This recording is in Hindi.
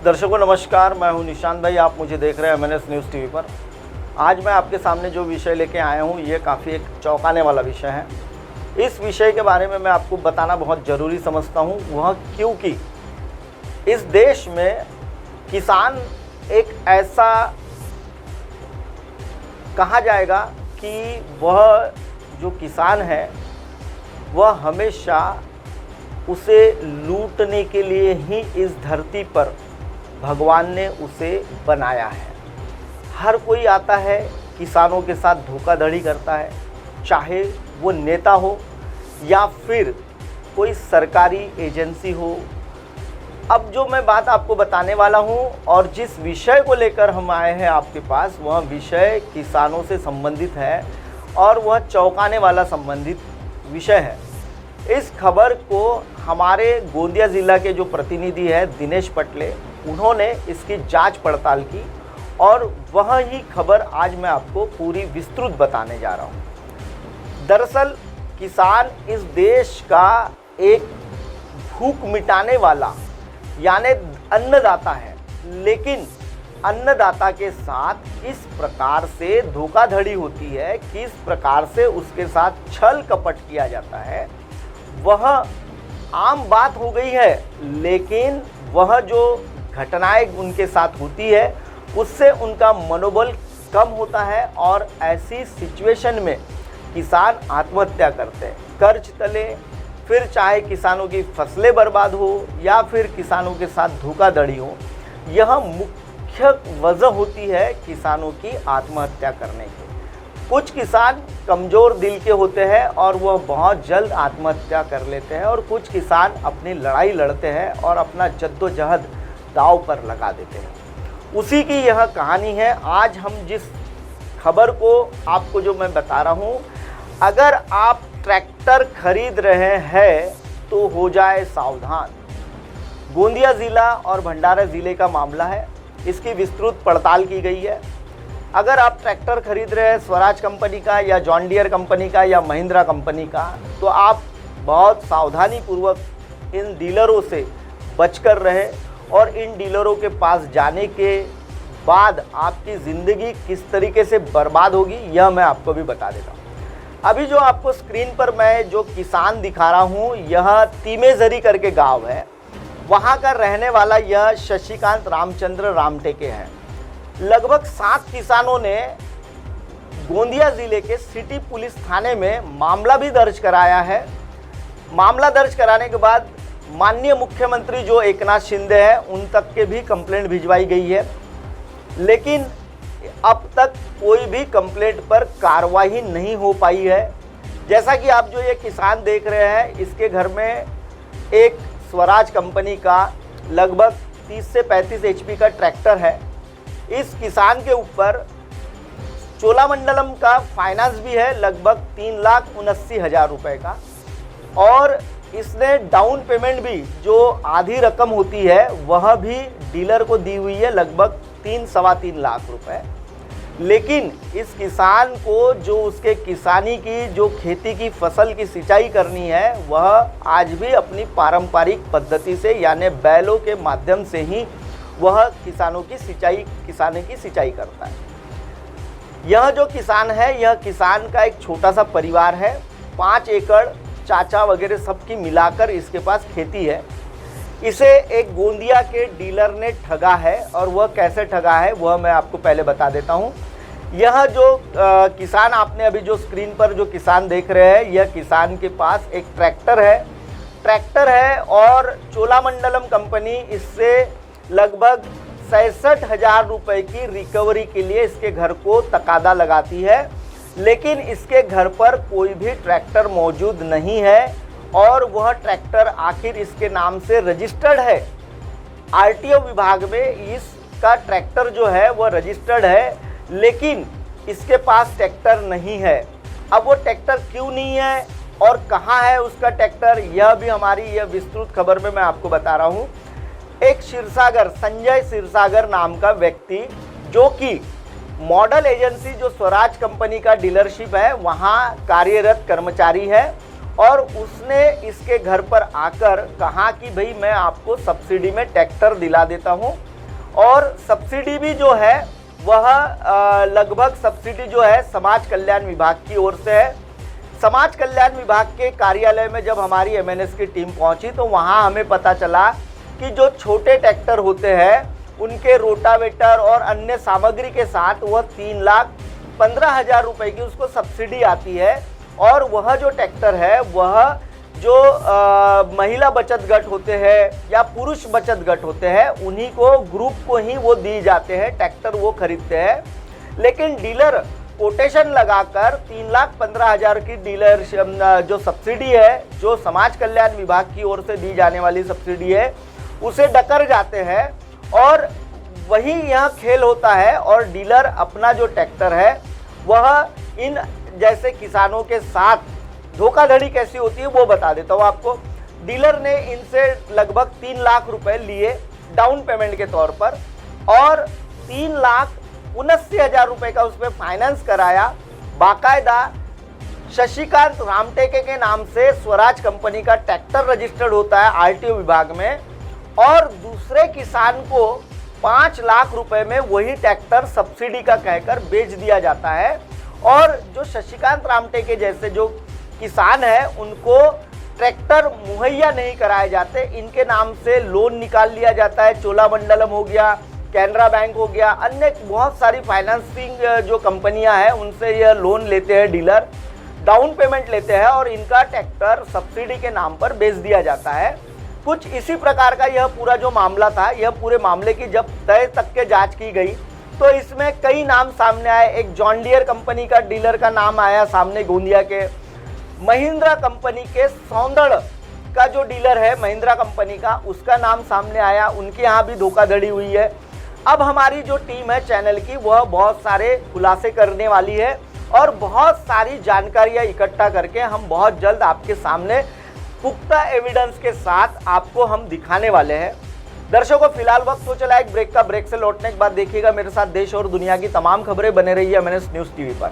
दर्शकों नमस्कार, मैं हूं निशांत भाई। आप मुझे देख रहे हैं MNS न्यूज़ टीवी पर। आज मैं आपके सामने जो विषय लेके आया हूं ये काफ़ी एक चौंकाने वाला विषय है। इस विषय के बारे में मैं आपको बताना बहुत ज़रूरी समझता हूं, वह क्योंकि इस देश में किसान एक ऐसा कहा जाएगा कि वह जो किसान है वह हमेशा उसे लूटने के लिए ही इस धरती पर भगवान ने उसे बनाया है। हर कोई आता है, किसानों के साथ धोखाधड़ी करता है, चाहे वो नेता हो या फिर कोई सरकारी एजेंसी हो। अब जो मैं बात आपको बताने वाला हूं और जिस विषय को लेकर हम आए हैं आपके पास, वह विषय किसानों से संबंधित है और वह चौंकाने वाला संबंधित विषय है। इस खबर को हमारे गोंदिया ज़िला के जो प्रतिनिधि है दिनेश पटले, उन्होंने इसकी जांच पड़ताल की और वह ही खबर आज मैं आपको पूरी विस्तृत बताने जा रहा हूं। दरअसल किसान इस देश का एक भूख मिटाने वाला यानी अन्नदाता है, लेकिन अन्नदाता के साथ किस प्रकार से धोखाधड़ी होती है, किस प्रकार से उसके साथ छल कपट किया जाता है, वह आम बात हो गई है। लेकिन वह जो घटनाएं उनके साथ होती है उससे उनका मनोबल कम होता है और ऐसी सिचुएशन में किसान आत्महत्या करते हैं, कर्ज तले, फिर चाहे किसानों की फसलें बर्बाद हो या फिर किसानों के साथ धोखाधड़ी हो। यह मुख्य वजह होती है किसानों की आत्महत्या करने की। कुछ किसान कमज़ोर दिल के होते हैं और वह बहुत जल्द आत्महत्या कर लेते हैं और कुछ किसान अपनी लड़ाई लड़ते हैं और अपना जद्दोजहद दांव पर लगा देते हैं। उसी की यह कहानी है। आज हम जिस खबर को आपको जो मैं बता रहा हूँ, अगर आप ट्रैक्टर खरीद रहे हैं तो हो जाए सावधान। गोंदिया ज़िला और भंडारा ज़िले का मामला है, इसकी विस्तृत पड़ताल की गई है। अगर आप ट्रैक्टर खरीद रहे हैं स्वराज कंपनी का या जॉन डियर कंपनी का या महिंद्रा कंपनी का, तो आप बहुत सावधानी पूर्वक इन डीलरों से बचकर रहें और इन डीलरों के पास जाने के बाद आपकी ज़िंदगी किस तरीके से बर्बाद होगी यह मैं आपको भी बता देता हूँ। अभी जो आपको स्क्रीन पर मैं जो किसान दिखा रहा हूँ, यह तीमेजरी करके गांव है। वहाँ का रहने वाला यह शशिकांत रामचंद्र रामटेके हैं। लगभग 7 किसानों ने गोंदिया ज़िले के सिटी पुलिस थाने में मामला भी दर्ज कराया है। मामला दर्ज कराने के बाद माननीय मुख्यमंत्री जो एकनाथ शिंदे हैं उन तक के भी कंप्लेंट भिजवाई गई है, लेकिन अब तक कोई भी कंप्लेंट पर कार्रवाई नहीं हो पाई है। जैसा कि आप जो ये किसान देख रहे हैं, इसके घर में एक स्वराज कंपनी का लगभग 30 से 35 HP का ट्रैक्टर है। इस किसान के ऊपर चोलामंडलम का फाइनेंस भी है लगभग 3,79,000 रुपये का, और इसने डाउन पेमेंट भी जो आधी रकम होती है वह भी डीलर को दी हुई है लगभग 3-3.25 लाख रुपए। लेकिन इस किसान को जो उसके किसानी की जो खेती की फसल की सिंचाई करनी है वह आज भी अपनी पारंपरिक पद्धति से यानी बैलों के माध्यम से ही वह किसानी की सिंचाई करता है। यह जो किसान है, यह किसान का एक छोटा सा परिवार है। 5 एकड़ चाचा वगैरह सबकी मिलाकर इसके पास खेती है। इसे एक गोंदिया के डीलर ने ठगा है, और वह कैसे ठगा है वह मैं आपको पहले बता देता हूं। यह जो किसान आपने अभी जो स्क्रीन पर जो किसान देख रहे हैं, यह किसान के पास एक ट्रैक्टर है और चोलामंडलम कंपनी इससे लगभग 66,000 रुपये की रिकवरी के लिए इसके घर को तकादा लगाती है, लेकिन इसके घर पर कोई भी ट्रैक्टर मौजूद नहीं है और वह ट्रैक्टर आखिर इसके नाम से रजिस्टर्ड है। आरटीओ विभाग में इसका ट्रैक्टर जो है वह रजिस्टर्ड है, लेकिन इसके पास ट्रैक्टर नहीं है। अब वो ट्रैक्टर क्यों नहीं है और कहाँ है उसका ट्रैक्टर, यह भी हमारी यह विस्तृत खबर में मैं आपको बता रहा हूँ। एक संजय क्षीरसागर नाम का व्यक्ति, जो कि मॉडल एजेंसी जो स्वराज कंपनी का डीलरशिप है वहाँ कार्यरत कर्मचारी है, और उसने इसके घर पर आकर कहा कि भाई मैं आपको सब्सिडी में ट्रैक्टर दिला देता हूँ और सब्सिडी भी जो है वह लगभग सब्सिडी जो है समाज कल्याण विभाग की ओर से है। समाज कल्याण विभाग के कार्यालय में जब हमारी MNS की टीम पहुंची तो वहां हमें पता चला कि जो छोटे ट्रैक्टर होते हैं उनके रोटावेटर और अन्य सामग्री के साथ वह 3,15,000 रुपए की उसको सब्सिडी आती है। और वह जो ट्रैक्टर है वह जो महिला बचत गट होते हैं या पुरुष बचत गट होते हैं उन्हीं को ग्रुप को ही वो दी जाते हैं, ट्रैक्टर वो खरीदते हैं। लेकिन डीलर कोटेशन लगाकर 3,15,000 की डीलर जो सब्सिडी है, जो समाज कल्याण विभाग की ओर से दी जाने वाली सब्सिडी है, उसे डकर जाते हैं और वही यह खेल होता है। और डीलर अपना जो ट्रैक्टर है वह इन जैसे किसानों के साथ धोखाधड़ी कैसी होती है वो बता देता हूँ आपको। डीलर ने इनसे लगभग 3 लाख रुपए लिए डाउन पेमेंट के तौर पर और 3,79,000 रुपए का उसमें फाइनेंस कराया। बाकायदा शशिकांत रामटेके के नाम से स्वराज कंपनी का ट्रैक्टर रजिस्टर्ड होता है RTO विभाग में और दूसरे किसान को 5 लाख रुपए में वही ट्रैक्टर सब्सिडी का कहकर बेच दिया जाता है। और जो शशिकांत रामटेके जैसे जो किसान है उनको ट्रैक्टर मुहैया नहीं कराए जाते, इनके नाम से लोन निकाल लिया जाता है। चोलामंडलम हो गया, कैनरा बैंक हो गया, अन्य बहुत सारी फाइनेंसिंग जो कंपनियां हैं उनसे यह लोन लेते हैं डीलर, डाउन पेमेंट लेते हैं और इनका ट्रैक्टर सब्सिडी के नाम पर बेच दिया जाता है। कुछ इसी प्रकार का यह पूरा जो मामला था, यह पूरे मामले की जब तय तक के जांच की गई तो इसमें कई नाम सामने आए। एक जॉन डियर कंपनी का डीलर का नाम आया सामने गोंदिया के, महिंद्रा कंपनी के सौंदड़ का जो डीलर है महिंद्रा कंपनी का, उसका नाम सामने आया, उनके यहाँ भी धोखाधड़ी हुई है। अब हमारी जो टीम है चैनल की वह बहुत सारे खुलासे करने वाली है और बहुत सारी जानकारियाँ इकट्ठा करके हम बहुत जल्द आपके सामने पुख्ता एविडेंस के साथ आपको हम दिखाने वाले हैं। दर्शकों फिलहाल वक्त हो चला एक ब्रेक का। ब्रेक से लौटने के बाद देखिएगा मेरे साथ देश और दुनिया की तमाम खबरें। बने रहिए MNS न्यूज़ TV पर।